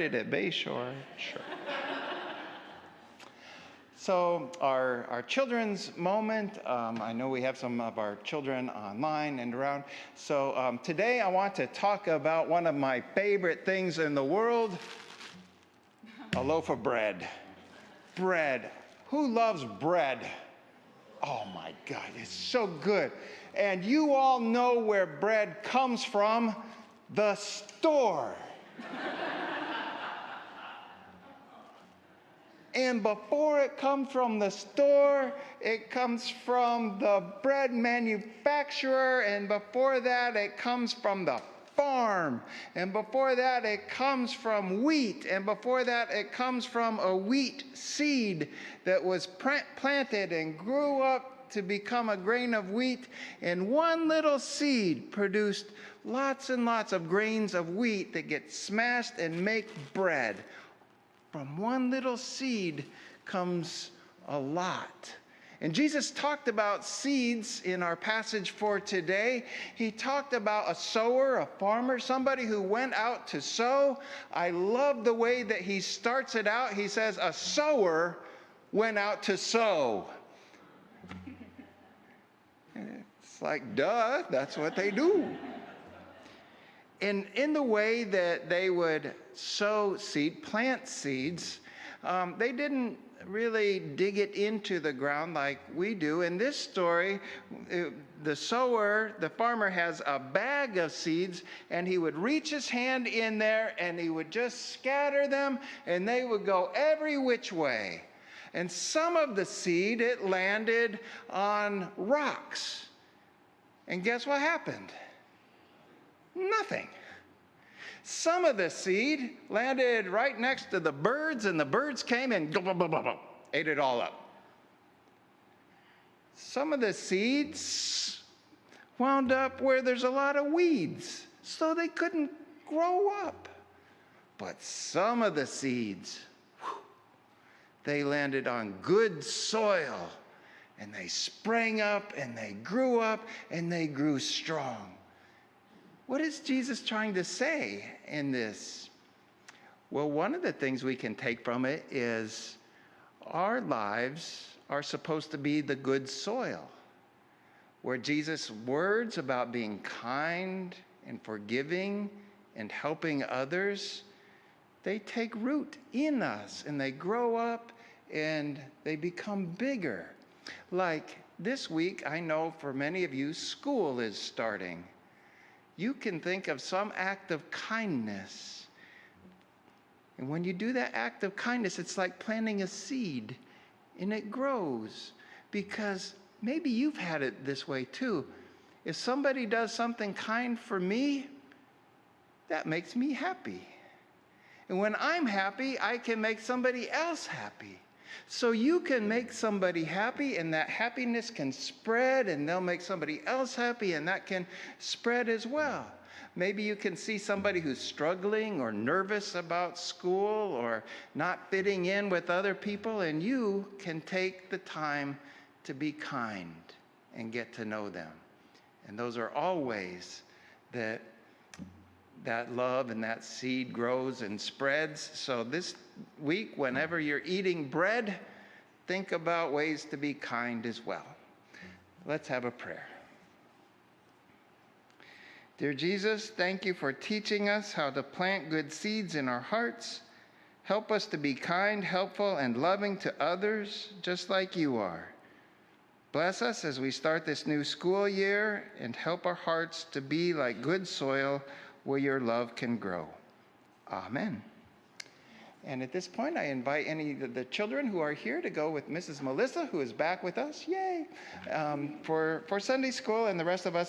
At Bayshore, sure. So our children's moment, I know we have some of our children online and around. So today I want to talk about one of my favorite things in the world, a loaf of bread. Bread. Who loves bread? Oh my God, it's so good. And you all know where bread comes from, the store. And before it comes from the store, it comes from the bread manufacturer. And before that, it comes from the farm. And before that, it comes from wheat. And before that, it comes from a wheat seed that was planted and grew up to become a grain of wheat. And one little seed produced lots and lots of grains of wheat that get smashed and make bread. From one little seed comes a lot. And Jesus talked about seeds in our passage for today. He talked about a sower, a farmer, somebody who went out to sow. I love the way that he starts it out. He says, a sower went out to sow. It's like, duh, that's what they do. And in the way that they would sow seed, plant seeds, they didn't really dig it into the ground like we do. In this story, the sower, the farmer, has a bag of seeds, and he would reach his hand in there, and he would just scatter them, and they would go every which way. And some of the seed, it landed on rocks. And guess what happened? Nothing. Some of the seed landed right next to the birds, and the birds came and ate it all up. Some of the seeds wound up where there's a lot of weeds, so they couldn't grow up. But some of the seeds, they landed on good soil, and they sprang up, and they grew up, and they grew strong. What is Jesus trying to say in this? Well, one of the things we can take from it is our lives are supposed to be the good soil, where Jesus' words about being kind and forgiving and helping others, they take root in us, and they grow up and they become bigger. Like this week, I know for many of you, school is starting. You can think of some act of kindness. And when you do that act of kindness, it's like planting a seed, and it grows. Because maybe you've had it this way too. If somebody does something kind for me, that makes me happy. And when I'm happy, I can make somebody else happy. So you can make somebody happy, and that happiness can spread, and they'll make somebody else happy, and that can spread as well. Maybe you can see somebody who's struggling or nervous about school or not fitting in with other people, and you can take the time to be kind and get to know them. And those are all ways that love and that seed grows and spreads. So this week, whenever you're eating bread, think about ways to be kind as well. Let's have a prayer. Dear Jesus, thank you for teaching us how to plant good seeds in our hearts. Help us to be kind, helpful, and loving to others, just like you are. Bless us as we start this new school year, and help our hearts to be like good soil where your love can grow. Amen. And at this point, I invite any of the children who are here to go with Mrs. Melissa, who is back with us, yay, for Sunday school, and the rest of us